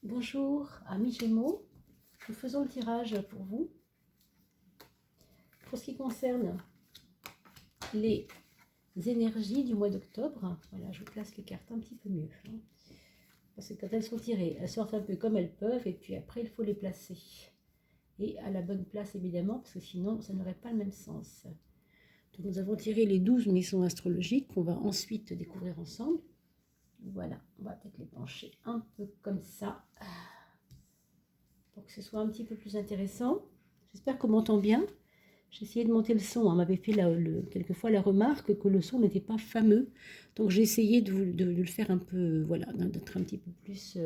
Bonjour, amis Gémeaux, nous faisons le tirage pour vous. Pour ce qui concerne les énergies du mois d'octobre, voilà, je place les cartes un petit peu mieux. Parce que quand elles sont tirées, elles sortent un peu comme elles peuvent et puis après il faut les placer. Et à la bonne place évidemment, parce que sinon ça n'aurait pas le même sens. Donc nous avons tiré les 12 maisons astrologiques qu'on va ensuite découvrir ensemble. Voilà, on va peut-être les pencher un peu comme ça, pour que ce soit un petit peu plus intéressant. J'espère qu'on m'entend bien. J'ai essayé de monter le son. On m'avait fait quelquefois la remarque que le son n'était pas fameux. Donc j'ai essayé de le faire un peu, voilà, d'être un petit peu plus...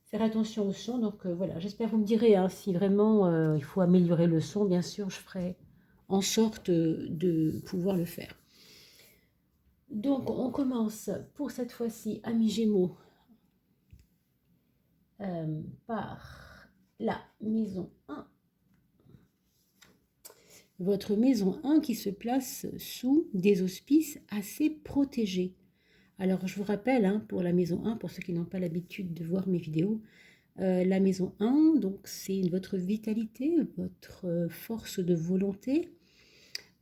faire attention au son. Donc voilà, j'espère que vous me direz si vraiment il faut améliorer le son. Bien sûr, je ferai en sorte de pouvoir le faire. Donc on commence pour cette fois-ci, amis Gémeaux, par la maison 1. Votre maison 1 qui se place sous des auspices assez protégés. Alors je vous rappelle, pour la maison 1, pour ceux qui n'ont pas l'habitude de voir mes vidéos, la maison 1, donc c'est votre vitalité, votre force de volonté,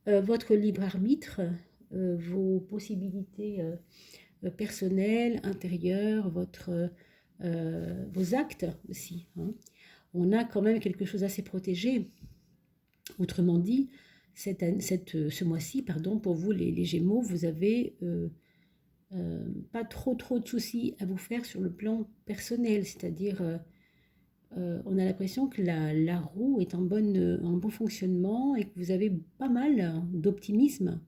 votre libre arbitre, vos possibilités personnelles, intérieures, vos actes aussi. On a quand même quelque chose assez protégé. Autrement dit, ce mois-ci, pour vous les Gémeaux, vous avez pas trop de soucis à vous faire sur le plan personnel, c'est-à-dire on a l'impression que la roue est en bon fonctionnement et que vous avez pas mal d'optimisme,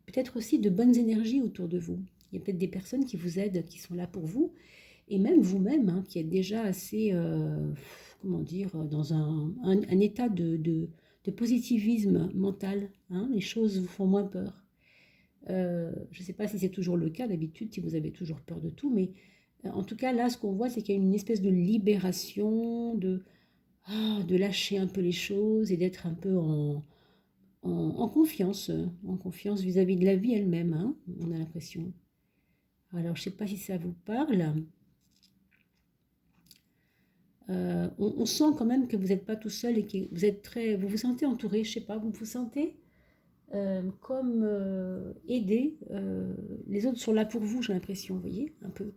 peut-être aussi de bonnes énergies autour de vous. Il y a peut-être des personnes qui vous aident, qui sont là pour vous, et même vous-même, qui êtes déjà assez, comment dire, dans un état de positivisme mental. Les choses vous font moins peur. Je ne sais pas si c'est toujours le cas d'habitude, si vous avez toujours peur de tout, mais en tout cas, là, ce qu'on voit, c'est qu'il y a une espèce de libération, de lâcher un peu les choses et d'être un peu en confiance vis-à-vis de la vie elle-même, on a l'impression. Alors, je ne sais pas si ça vous parle. On sent quand même que vous n'êtes pas tout seul et que vous vous sentez entouré, je ne sais pas, vous vous sentez comme aidé. Les autres sont là pour vous, j'ai l'impression, vous voyez, un peu.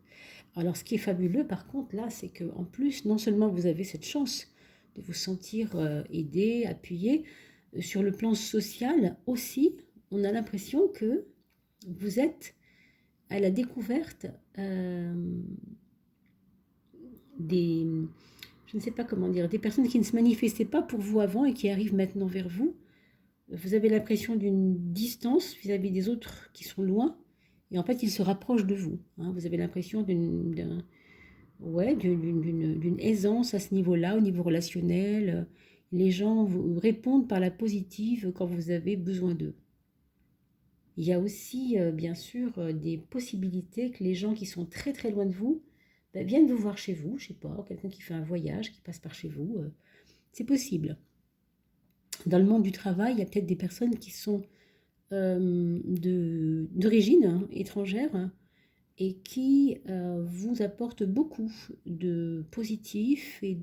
Alors, ce qui est fabuleux, par contre, là, c'est qu'en plus, non seulement vous avez cette chance de vous sentir aidé, appuyé, sur le plan social aussi, on a l'impression que vous êtes à la découverte des, je ne sais pas comment dire, des personnes qui ne se manifestaient pas pour vous avant et qui arrivent maintenant vers vous. Vous avez l'impression d'une distance vis-à-vis des autres qui sont loin, et en fait, ils se rapprochent de vous. Vous avez l'impression d'une aisance à ce niveau-là, au niveau relationnel. Les gens vous répondent par la positive quand vous avez besoin d'eux. Il y a aussi, bien sûr, des possibilités que les gens qui sont très très loin de vous viennent vous voir chez vous, je sais pas, quelqu'un qui fait un voyage, qui passe par chez vous, c'est possible. Dans le monde du travail, il y a peut-être des personnes qui sont d'origine étrangère et qui vous apportent beaucoup de positif et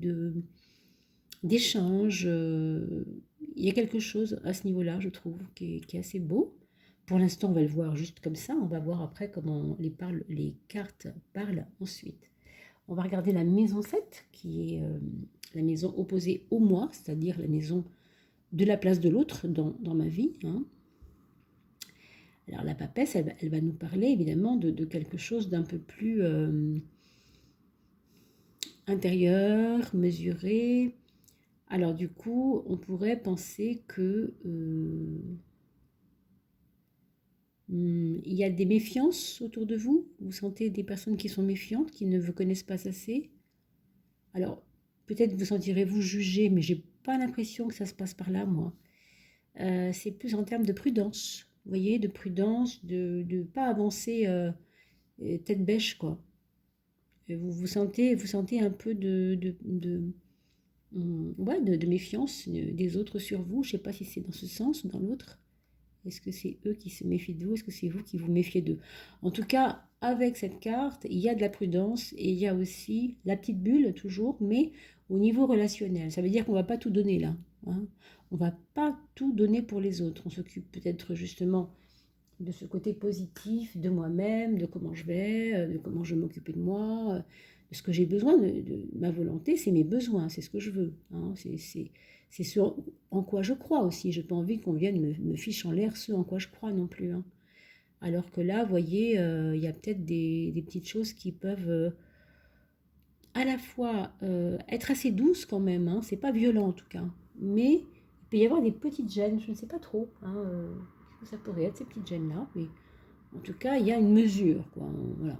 d'échanges. Il y a quelque chose à ce niveau-là, je trouve, qui est assez beau. Pour l'instant, on va le voir juste comme ça. On va voir après comment les cartes parlent ensuite. On va regarder la maison 7, qui est la maison opposée au moi, c'est-à-dire la maison de la place de l'autre dans ma vie. Alors la papesse, elle va nous parler évidemment de quelque chose d'un peu plus intérieur, mesuré. Alors du coup, on pourrait penser que il y a des méfiances autour de vous. Vous sentez des personnes qui sont méfiantes, qui ne vous connaissent pas assez. Alors peut-être vous sentirez-vous jugé, mais j'ai pas l'impression que ça se passe par là, moi. C'est plus en termes de prudence. Vous voyez, de prudence, de ne pas avancer tête bêche, quoi. Vous sentez un peu ouais, de méfiance des autres sur vous. Je ne sais pas si c'est dans ce sens ou dans l'autre. Est-ce que c'est eux qui se méfient de vous? Est-ce que c'est vous qui vous méfiez d'eux? En tout cas, avec cette carte, il y a de la prudence et il y a aussi la petite bulle toujours, mais au niveau relationnel. Ça veut dire qu'on ne va pas tout donner là. Hein. On ne va pas tout donner pour les autres. On s'occupe peut-être justement de ce côté positif de moi-même, de comment je vais, de comment je vais m'occuper de moi, de ce que j'ai besoin, de ma volonté, c'est mes besoins, c'est ce que je veux. Hein, c'est ce en quoi je crois aussi. Je n'ai pas envie qu'on vienne me fiche en l'air ce en quoi je crois non plus. Hein. Alors que là, vous voyez, il y a peut-être des petites choses qui peuvent à la fois être assez douces quand même, hein, c'est pas violent en tout cas, mais il peut y avoir des petites gênes, je ne sais pas trop. Hein, ça pourrait être ces petites gênes-là, mais en tout cas, il y a une mesure, quoi. Voilà,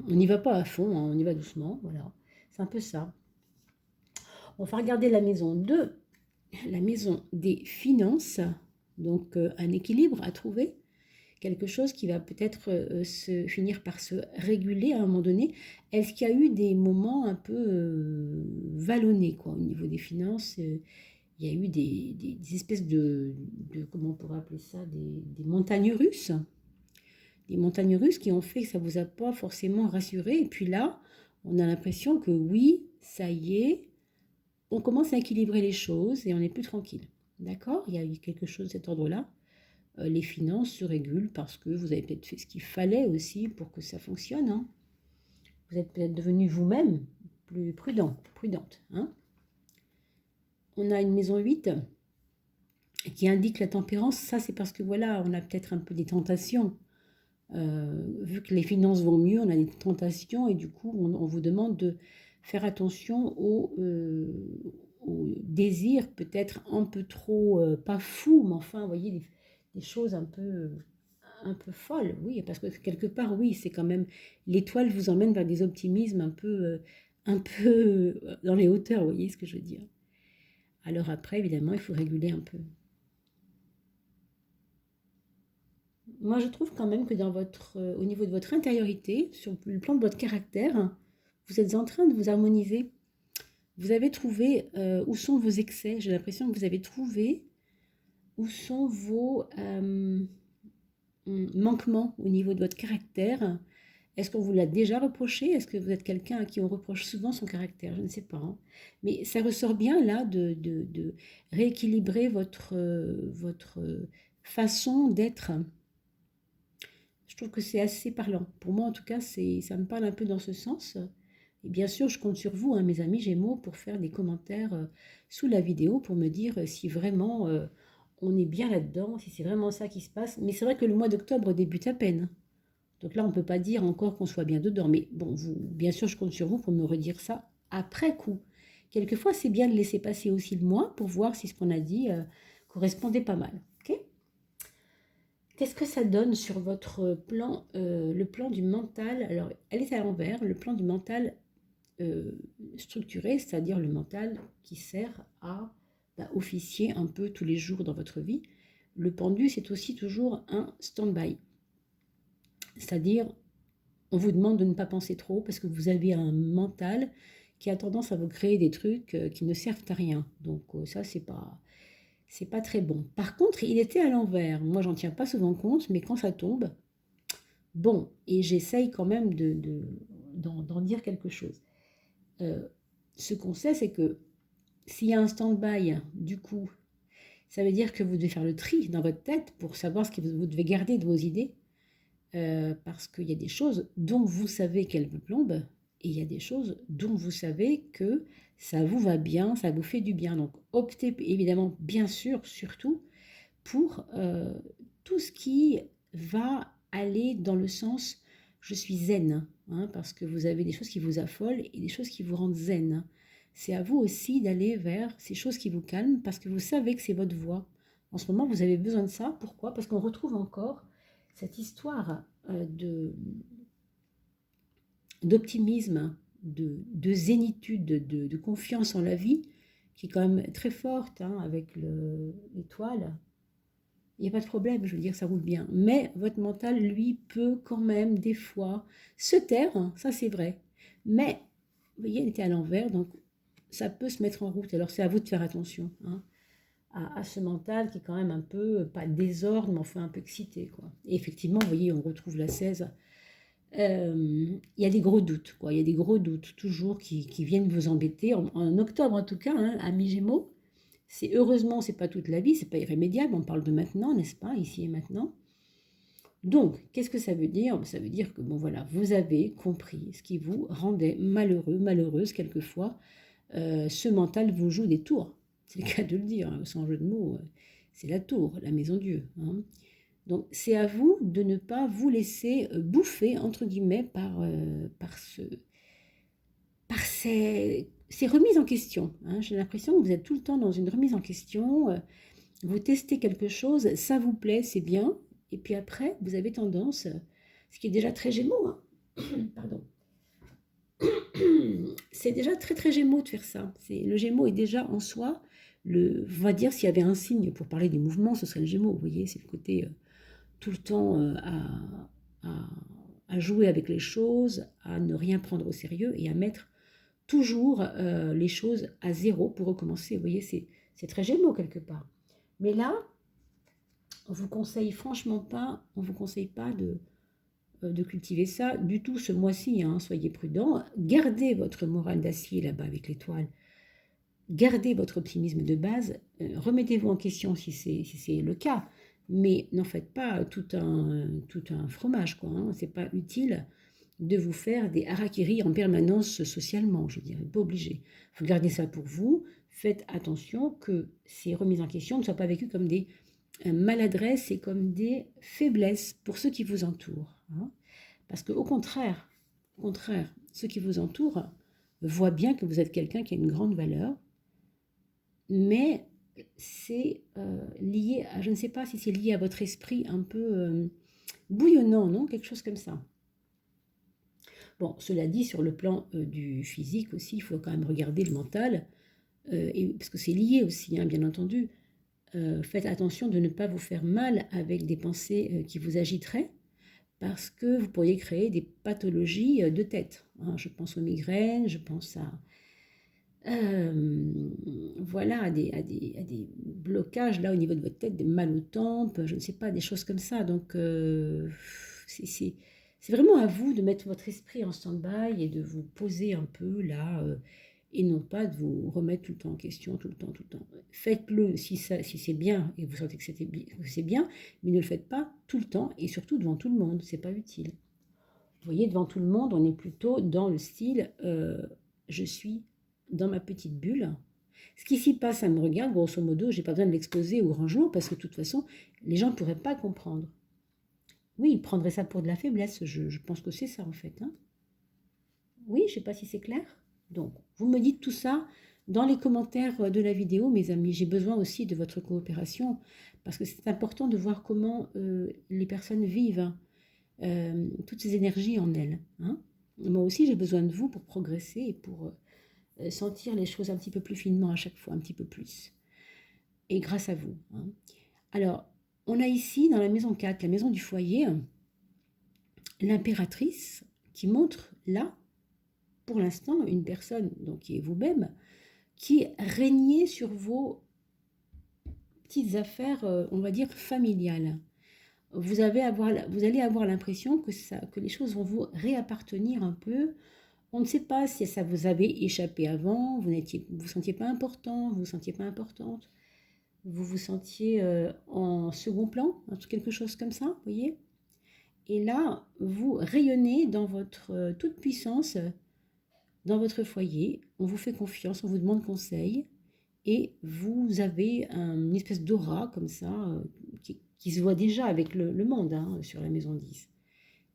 on n'y va pas à fond, hein, on y va doucement, voilà. C'est un peu ça. On va regarder la maison 2, la maison des finances, donc un équilibre à trouver, quelque chose qui va peut-être se finir par se réguler à un moment donné. Est-ce qu'il y a eu des moments un peu vallonnés, quoi, au niveau des finances il y a eu des espèces comment on pourrait appeler ça, des montagnes russes. Des montagnes russes qui ont fait que ça ne vous a pas forcément rassuré. Et puis là, on a l'impression que oui, ça y est, on commence à équilibrer les choses et on est plus tranquille. D'accord? Il y a eu quelque chose de cet ordre-là. Les finances se régulent parce que vous avez peut-être fait ce qu'il fallait aussi pour que ça fonctionne. Hein. Vous êtes peut-être devenu vous-même plus prudente. Hein. On a une maison 8 qui indique la tempérance. Ça, c'est parce que voilà, on a peut-être un peu des tentations. Vu que les finances vont mieux, on a des tentations et du coup, on vous demande de faire attention aux désirs peut-être un peu trop, pas fous, mais enfin, vous voyez, des choses un peu folles. Oui, parce que quelque part, oui, c'est quand même, l'étoile vous emmène vers des optimismes un peu dans les hauteurs, vous voyez ce que je veux dire. Alors après, évidemment, il faut réguler un peu. Moi, je trouve quand même que au niveau de votre intériorité, sur le plan de votre caractère, vous êtes en train de vous harmoniser. Vous avez trouvé où sont vos excès. J'ai l'impression que vous avez trouvé où sont vos manquements au niveau de votre caractère. Est-ce qu'on vous l'a déjà reproché? Est-ce que vous êtes quelqu'un à qui on reproche souvent son caractère? Je ne sais pas. Hein. Mais ça ressort bien là de rééquilibrer votre façon d'être. Je trouve que c'est assez parlant. Pour moi, en tout cas, ça me parle un peu dans ce sens. Et bien sûr, je compte sur vous, hein, mes amis Gémeaux, pour faire des commentaires sous la vidéo, pour me dire si vraiment on est bien là-dedans, si c'est vraiment ça qui se passe. Mais c'est vrai que le mois d'octobre débute à peine. Donc là, on ne peut pas dire encore qu'on soit bien dedans. Mais bon, bien sûr, je compte sur vous pour me redire ça après coup. Quelquefois, c'est bien de laisser passer aussi le mois pour voir si ce qu'on a dit correspondait pas mal. Ok ? Qu'est-ce que ça donne sur votre plan, le plan du mental? Alors, elle est à l'envers, le plan du mental structuré, c'est-à-dire le mental qui sert à officier un peu tous les jours dans votre vie. Le pendu, c'est aussi toujours un stand-by. C'est-à-dire, on vous demande de ne pas penser trop parce que vous avez un mental qui a tendance à vous créer des trucs qui ne servent à rien. Donc ça, c'est pas très bon. Par contre, il était à l'envers. Moi, j'en tiens pas souvent compte, mais quand ça tombe, bon, et j'essaye quand même d'en dire quelque chose. Ce qu'on sait, c'est que s'il y a un stand-by, du coup, ça veut dire que vous devez faire le tri dans votre tête pour savoir ce que vous devez garder de vos idées. Parce qu'il y a des choses dont vous savez qu'elles vous plombent, et il y a des choses dont vous savez que ça vous va bien, ça vous fait du bien. Donc optez évidemment, bien sûr, surtout pour tout ce qui va aller dans le sens je suis zen, hein, parce que vous avez des choses qui vous affolent et des choses qui vous rendent zen. C'est à vous aussi d'aller vers ces choses qui vous calment parce que vous savez que c'est votre voie. En ce moment, vous avez besoin de ça. Pourquoi? Parce qu'on retrouve encore cette histoire d'optimisme, de zénitude, de confiance en la vie, qui est quand même très forte hein, avec l'étoile. Il n'y a pas de problème, je veux dire, ça roule bien. Mais votre mental, lui, peut quand même, des fois, se taire, hein, ça c'est vrai. Mais, vous voyez, il était à l'envers, donc ça peut se mettre en route. Alors c'est à vous de faire attention. Hein. à ce mental qui est quand même un peu, pas désordre, mais enfin un peu excité, quoi. Et effectivement, vous voyez, on retrouve la 16. Il y a des gros doutes, quoi. Il y a des gros doutes, toujours, qui viennent vous embêter, en octobre en tout cas, hein, amis Gémeaux. Heureusement, c'est pas toute la vie, c'est pas irrémédiable, on parle de maintenant, n'est-ce pas, ici et maintenant. Donc, qu'est-ce que ça veut dire? Ça veut dire que, bon voilà, vous avez compris ce qui vous rendait malheureux, malheureuse quelquefois. Ce mental vous joue des tours. C'est le cas de le dire, hein, sans jeu de mots. C'est la tour, la maison Dieu. Hein. Donc, c'est à vous de ne pas vous laisser bouffer, entre guillemets, par ces remises en question. Hein. J'ai l'impression que vous êtes tout le temps dans une remise en question. Vous testez quelque chose, ça vous plaît, c'est bien. Et puis après, vous avez tendance, ce qui est déjà très Gémeaux, hein, pardon, c'est déjà très très Gémeaux de faire ça. Le Gémeaux est déjà en soi, on va dire s'il y avait un signe pour parler des mouvements, ce serait le Gémeaux. Vous voyez, c'est le côté tout le temps à, à jouer avec les choses, à ne rien prendre au sérieux et à mettre toujours les choses à zéro pour recommencer. Vous voyez, c'est très Gémeaux quelque part. Mais là, on vous conseille franchement pas, on vous conseille pas de cultiver ça du tout ce mois-ci. Hein, soyez prudents. Gardez votre morale d'acier là-bas avec l'étoile. Gardez votre optimisme de base. Remettez-vous en question si c'est le cas. Mais n'en faites pas tout un fromage, quoi. Hein. C'est pas utile de vous faire des harakiri en permanence socialement, je dirais, pas obligé. Vous gardez ça pour vous. Faites attention que ces remises en question ne soient pas vécues comme des maladresses et comme des faiblesses pour ceux qui vous entourent. Hein. Parce qu'au contraire, ceux qui vous entourent voient bien que vous êtes quelqu'un qui a une grande valeur, mais c'est lié à, je ne sais pas si c'est lié à votre esprit un peu bouillonnant, non? Quelque chose comme ça. Bon, cela dit, sur le plan du physique aussi, il faut quand même regarder le mental, parce que c'est lié aussi, hein, bien entendu. Faites attention de ne pas vous faire mal avec des pensées qui vous agiteraient, parce que vous pourriez créer des pathologies de tête. Hein. Je pense aux migraines, je pense voilà, à des blocages là au niveau de votre tête, des mal aux tempes, je ne sais pas, des choses comme ça. Donc, c'est vraiment à vous de mettre votre esprit en stand-by et de vous poser un peu là, et non pas de vous remettre tout le temps en question, tout le temps, tout le temps. Faites-le si c'est bien et vous sentez que c'est bien, mais ne le faites pas tout le temps et surtout devant tout le monde, c'est pas utile. Vous voyez, devant tout le monde, on est plutôt dans le style je suis dans ma petite bulle. Ce qui s'y passe, ça me regarde, grosso modo, j'ai pas besoin de l'exposer au grand jour parce que de toute façon, les gens ne pourraient pas comprendre. Oui, ils prendraient ça pour de la faiblesse, je pense que c'est ça en fait. Hein. Oui, je sais pas si c'est clair. Donc, vous me dites tout ça dans les commentaires de la vidéo, mes amis. J'ai besoin aussi de votre coopération parce que c'est important de voir comment les personnes vivent toutes ces énergies en elles. Hein. Moi aussi, j'ai besoin de vous pour progresser et pour sentir les choses un petit peu plus finement à chaque fois, un petit peu plus. Et grâce à vous. Hein. Alors, on a ici, dans la maison 4, la maison du foyer, l'impératrice qui montre là, pour l'instant, une personne, donc qui est vous-même, qui régnait sur vos petites affaires, on va dire, familiales. Vous allez avoir l'impression que les choses vont vous réappartenir un peu. On ne sait pas si ça vous avait échappé avant, vous ne vous sentiez pas important, vous vous sentiez pas importante, vous vous sentiez en second plan, quelque chose comme ça, vous voyez. Et là, vous rayonnez dans votre toute puissance, dans votre foyer, on vous fait confiance, on vous demande conseil, et vous avez une espèce d'aura comme ça, qui se voit déjà avec le monde hein, sur la maison 10.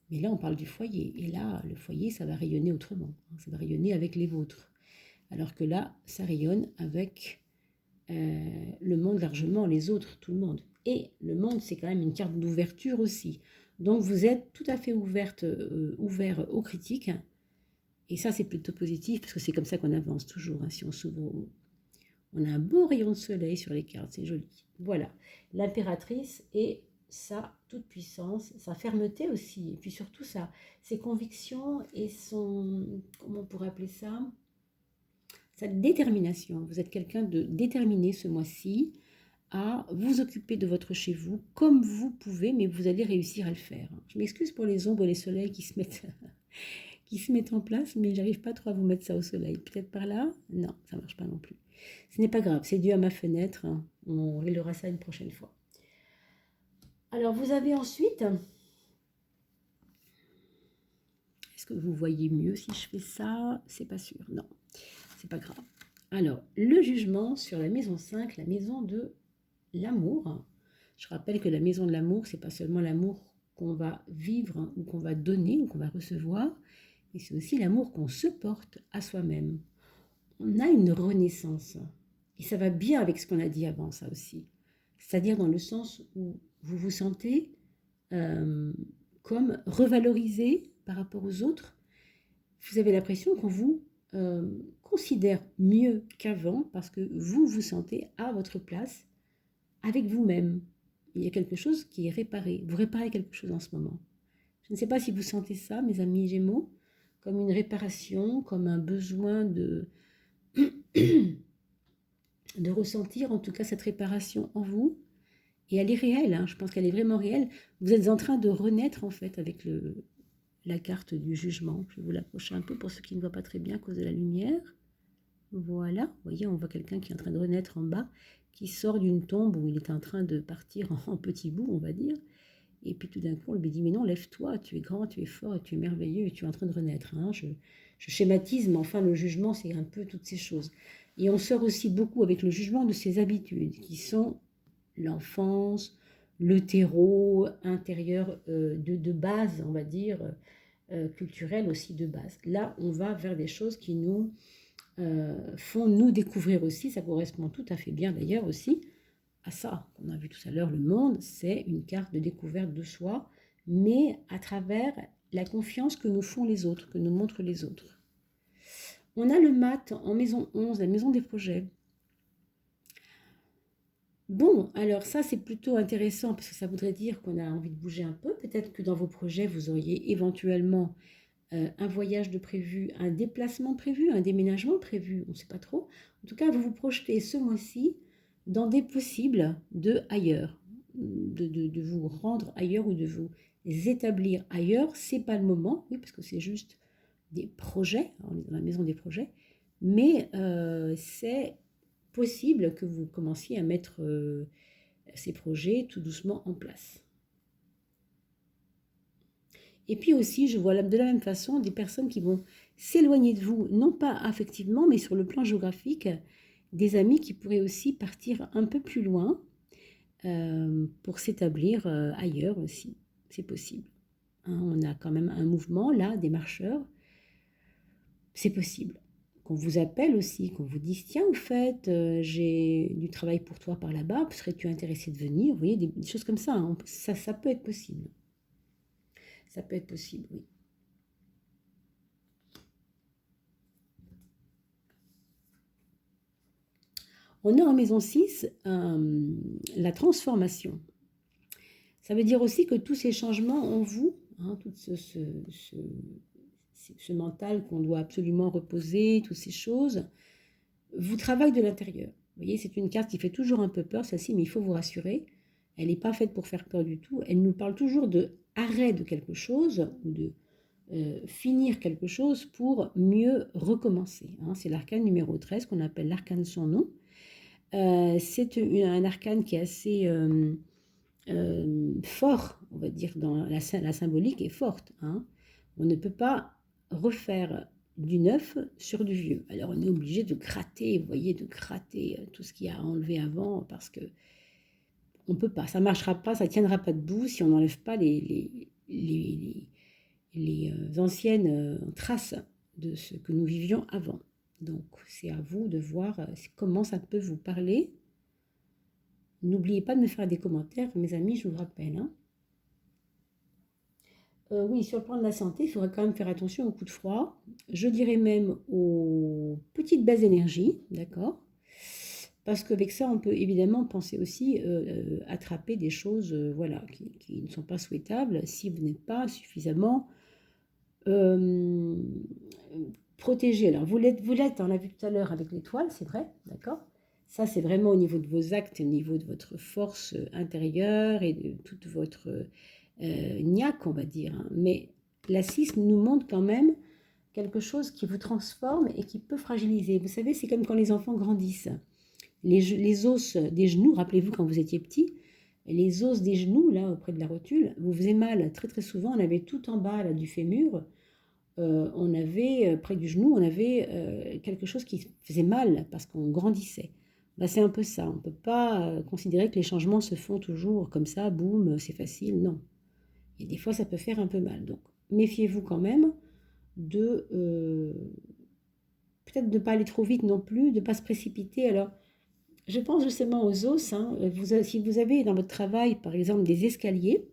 Mais là, on parle du foyer. Et là, le foyer, ça va rayonner autrement. Ça va rayonner avec les vôtres. Alors que là, ça rayonne avec le monde largement, les autres, tout le monde. Et le monde, c'est quand même une carte d'ouverture aussi. Donc, vous êtes tout à fait ouvert aux critiques. Et ça, c'est plutôt positif, parce que c'est comme ça qu'on avance toujours. Hein, si on s'ouvre, on a un beau rayon de soleil sur les cartes, c'est joli. Voilà, l'impératrice et sa toute-puissance, sa fermeté aussi, et puis surtout ses convictions et comment on pourrait appeler ça, sa détermination. Vous êtes quelqu'un de déterminé ce mois-ci, à vous occuper de votre chez vous comme vous pouvez, mais vous allez réussir à le faire. Je m'excuse pour les ombres et les soleils qui se mettent, qui se mettent en place, mais j'arrive pas trop à vous mettre ça au soleil. Peut-être par là? Non, ça marche pas non plus. Ce n'est pas grave, c'est dû à ma fenêtre. On réglera ça une prochaine fois. Alors, vous avez ensuite... Est-ce que vous voyez mieux si je fais ça? C'est pas sûr. Non, c'est pas grave. Alors, le jugement sur la maison 5, la maison de l'amour. Je rappelle que la maison de l'amour, c'est pas seulement l'amour qu'on va vivre ou qu'on va donner ou qu'on va recevoir, mais c'est aussi l'amour qu'on se porte à soi-même. On a une renaissance. Et ça va bien avec ce qu'on a dit avant, ça aussi. C'est-à-dire dans le sens où vous vous sentez comme revalorisé par rapport aux autres. Vous avez l'impression qu'on vous considère mieux qu'avant parce que vous vous sentez à votre place avec vous-même. Il y a quelque chose qui est réparé. Vous réparez quelque chose en ce moment. Je ne sais pas si vous sentez ça, mes amis Gémeaux, comme une réparation, comme un besoin de ressentir en tout cas cette réparation en vous. Et elle est réelle, hein, je pense qu'elle est vraiment réelle. Vous êtes en train de renaître en fait avec la carte du jugement. Je vais vous l'approcher un peu pour ceux qui ne voient pas très bien à cause de la lumière. Voilà, vous voyez, on voit quelqu'un qui est en train de renaître en bas, qui sort d'une tombe où il est en train de partir en petits bouts, on va dire. Et puis tout d'un coup, on lui dit, mais non, lève-toi, tu es grand, tu es fort, et tu es merveilleux, et tu es en train de renaître. Hein. Je schématise, mais enfin, le jugement, c'est un peu toutes ces choses. Et on sort aussi beaucoup avec le jugement de ses habitudes, qui sont l'enfance, le terreau intérieur de base, on va dire, culturel aussi de base. Là, on va vers des choses qui nous font nous découvrir aussi, ça correspond tout à fait bien d'ailleurs aussi à ça qu'on a vu tout à l'heure. Le monde, c'est une carte de découverte de soi, mais à travers la confiance que nous font les autres, que nous montrent les autres. On a le mat en maison 11, la maison des projets. Bon, alors ça c'est plutôt intéressant parce que ça voudrait dire qu'on a envie de bouger un peu. Peut-être que dans vos projets, vous auriez éventuellement un voyage de prévu, un déplacement de prévu, un déménagement prévu, on ne sait pas trop. En tout cas, vous vous projetez ce mois-ci dans des possibles de ailleurs, de vous rendre ailleurs ou de vous établir ailleurs. C'est pas le moment, oui, parce que c'est juste des projets, on est dans la maison des projets, mais c'est possible que vous commenciez à mettre ces projets tout doucement en place. Et puis aussi, je vois de la même façon des personnes qui vont s'éloigner de vous, non pas affectivement, mais sur le plan géographique, des amis qui pourraient aussi partir un peu plus loin pour s'établir ailleurs aussi. C'est possible. Hein, on a quand même un mouvement là, des marcheurs. C'est possible. Qu'on vous appelle aussi, qu'on vous dise tiens, au fait, j'ai du travail pour toi par là-bas, serais-tu intéressé de venir? Vous voyez, des choses comme ça, hein. Ça peut être possible. Ça peut être possible, oui. On a en maison 6 la transformation. Ça veut dire aussi que tous ces changements en vous, hein, tout ce mental qu'on doit absolument reposer, toutes ces choses, vous travaillent de l'intérieur. Vous voyez, c'est une carte qui fait toujours un peu peur, celle-ci, mais il faut vous rassurer. Elle n'est pas faite pour faire peur du tout. Elle nous parle toujours de arrêt de quelque chose ou de finir quelque chose pour mieux recommencer. Hein. C'est l'arcane numéro 13 qu'on appelle l'arcane sans nom. C'est un arcane qui est assez fort, on va dire, dans la symbolique est forte. Hein. On ne peut pas refaire du neuf sur du vieux. Alors on est obligé de gratter, vous voyez, de gratter tout ce qu'il y a enlevé avant parce que on ne peut pas, ça ne marchera pas, ça ne tiendra pas debout si on n'enlève pas les anciennes traces de ce que nous vivions avant. Donc c'est à vous de voir comment ça peut vous parler. N'oubliez pas de me faire des commentaires, mes amis, je vous rappelle. Hein. Oui, sur le plan de la santé, il faudra quand même faire attention aux coups de froid. Je dirais même aux petites bases d'énergie, d'accord? Parce qu'avec ça, on peut évidemment penser aussi attraper des choses voilà, qui ne sont pas souhaitables si vous n'êtes pas suffisamment protégé. Alors, vous l'êtes, on l'a vu tout à l'heure avec l'étoile, c'est vrai, d'accord? Ça, c'est vraiment au niveau de vos actes, au niveau de votre force intérieure et de toute votre niaque, on va dire. Hein. Mais la 6 nous montre quand même quelque chose qui vous transforme et qui peut fragiliser. Vous savez, c'est comme quand les enfants grandissent. Les os des genoux, rappelez-vous quand vous étiez petit, les os des genoux, là, auprès de la rotule, vous faisiez mal très très souvent. On avait tout en bas là, du fémur, on avait, près du genou, on avait quelque chose qui faisait mal parce qu'on grandissait. Là, c'est un peu ça. On ne peut pas considérer que les changements se font toujours comme ça, boum, c'est facile. Non. Et des fois, ça peut faire un peu mal. Donc, méfiez-vous quand même de peut-être de ne pas aller trop vite non plus, de ne pas se précipiter. Alors, je pense justement aux os. Hein. Si vous avez dans votre travail, par exemple, des escaliers,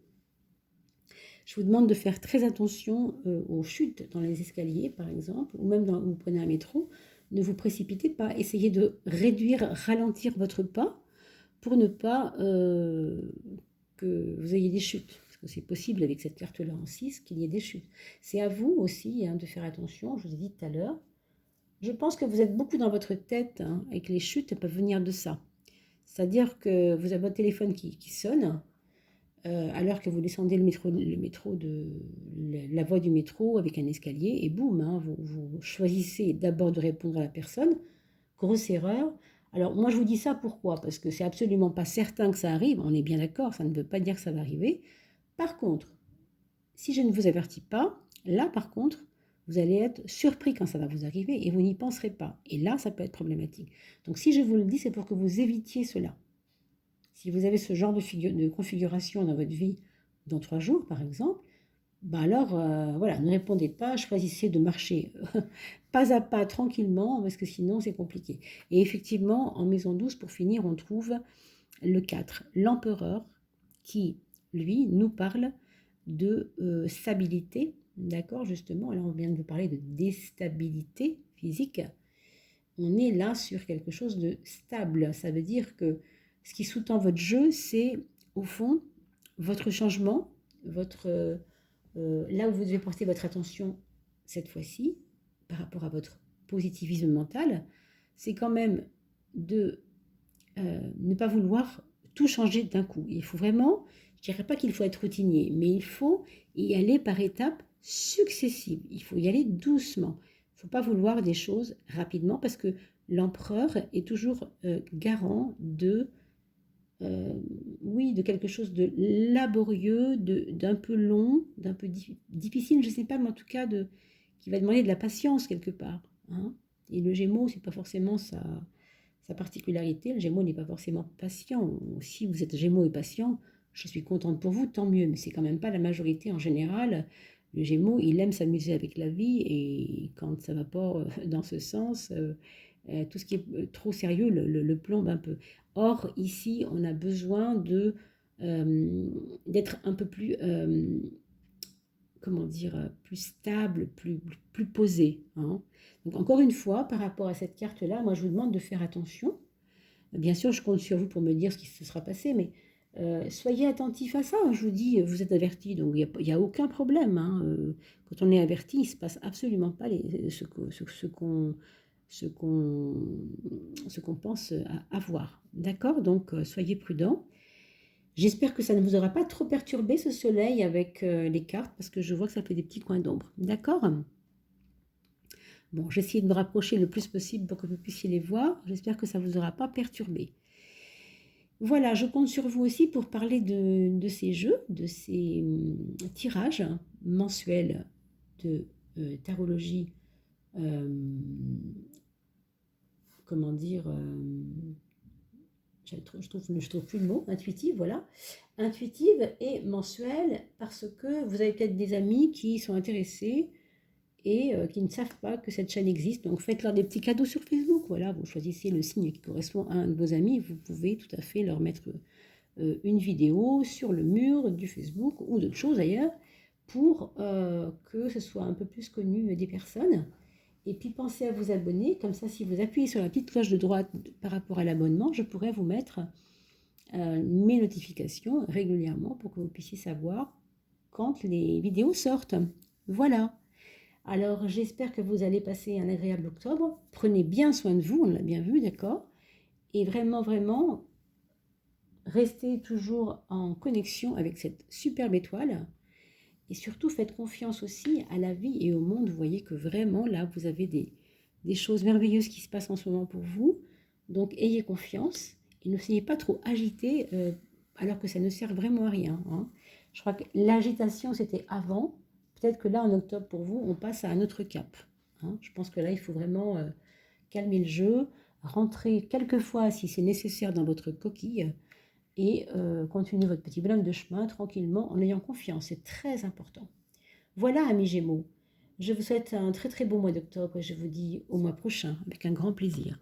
je vous demande de faire très attention aux chutes dans les escaliers, par exemple, ou même quand vous prenez un métro. Ne vous précipitez pas. Essayez de réduire, ralentir votre pas pour ne pas que vous ayez des chutes. Parce que c'est possible avec cette carte-là en 6 qu'il y ait des chutes. C'est à vous aussi hein, de faire attention, je vous ai dit tout à l'heure. Je pense que vous êtes beaucoup dans votre tête hein, et que les chutes peuvent venir de ça. C'est-à-dire que vous avez votre téléphone qui sonne à l'heure que vous descendez la voie du métro avec un escalier et boum, hein, vous choisissez d'abord de répondre à la personne. Grosse erreur. Alors moi je vous dis ça pourquoi? Parce que c'est absolument pas certain que ça arrive, on est bien d'accord, ça ne veut pas dire que ça va arriver. Par contre, si je ne vous avertis pas, là par contre, vous allez être surpris quand ça va vous arriver et vous n'y penserez pas. Et là, ça peut être problématique. Donc si je vous le dis, c'est pour que vous évitiez cela. Si vous avez ce genre de configuration dans votre vie dans 3 jours, par exemple, bah alors, voilà, ne répondez pas, choisissez de marcher pas à pas, tranquillement, parce que sinon c'est compliqué. Et effectivement, en maison 12, pour finir, on trouve le 4, l'empereur, qui, lui, nous parle de stabilité, d'accord, justement. Alors, on vient de vous parler de déstabilité physique. On est là sur quelque chose de stable. Ça veut dire que ce qui sous-tend votre jeu, c'est, au fond, votre changement, là où vous devez porter votre attention cette fois-ci, par rapport à votre positivisme mental, c'est quand même de ne pas vouloir tout changer d'un coup. Il faut vraiment, je ne dirais pas qu'il faut être routinier, mais il faut y aller par étapes successives. Il faut y aller doucement. Il ne faut pas vouloir des choses rapidement parce que l'empereur est toujours garant de oui, de quelque chose de laborieux, d'un peu long, d'un peu difficile, je ne sais pas, mais en tout cas qui va demander de la patience quelque part. Hein. Et le Gémeaux, c'est pas forcément sa particularité. Le Gémeaux n'est pas forcément patient. Si vous êtes Gémeaux et patient, je suis contente pour vous, tant mieux, mais c'est quand même pas la majorité en général. Le Gémeaux, il aime s'amuser avec la vie et quand ça va pas dans ce sens, tout ce qui est trop sérieux le plombe un peu. Or, ici, on a besoin d'être un peu plus, comment dire, plus stable, plus posé. Hein. Donc, encore une fois, par rapport à cette carte-là, moi, je vous demande de faire attention. Bien sûr, je compte sur vous pour me dire ce qui se sera passé, mais soyez attentifs à ça. Je vous dis, vous êtes avertis, donc il n'y a aucun problème. Hein. Quand on est averti, il ne se passe absolument pas ce qu'on pense avoir. D'accord? Donc, soyez prudents. J'espère que ça ne vous aura pas trop perturbé ce soleil avec les cartes, parce que je vois que ça fait des petits coins d'ombre. D'accord? Bon, j'essaie de me rapprocher le plus possible pour que vous puissiez les voir. J'espère que ça ne vous aura pas perturbé. Voilà, je compte sur vous aussi pour parler de ces jeux, de ces tirages mensuels de tarologie, comment dire, je trouve plus le mot, intuitive, voilà. Intuitive et mensuelle parce que vous avez peut-être des amis qui sont intéressés et qui ne savent pas que cette chaîne existe. Donc faites-leur des petits cadeaux sur Facebook. Voilà, vous choisissez le signe qui correspond à un de vos amis. Vous pouvez tout à fait leur mettre une vidéo sur le mur du Facebook ou d'autres choses d'ailleurs pour que ce soit un peu plus connu des personnes. Et puis pensez à vous abonner. Comme ça, si vous appuyez sur la petite cloche de droite par rapport à l'abonnement, je pourrai vous mettre mes notifications régulièrement pour que vous puissiez savoir quand les vidéos sortent. Voilà. Alors, j'espère que vous allez passer un agréable octobre. Prenez bien soin de vous, on l'a bien vu, d'accord? Et vraiment, vraiment, restez toujours en connexion avec cette superbe étoile. Et surtout, faites confiance aussi à la vie et au monde. Vous voyez que vraiment, là, vous avez des choses merveilleuses qui se passent en ce moment pour vous. Donc, ayez confiance et ne soyez pas trop agité alors que ça ne sert vraiment à rien. Hein. Je crois que l'agitation, c'était avant. Peut-être que là, en octobre, pour vous, on passe à un autre cap. Hein. Je pense que là, il faut vraiment calmer le jeu, rentrer quelquefois, si c'est nécessaire, dans votre coquille et continuer votre petit bonhomme de chemin tranquillement en ayant confiance. C'est très important. Voilà, amis Gémeaux. Je vous souhaite un très très beau mois d'octobre et je vous dis au mois prochain avec un grand plaisir.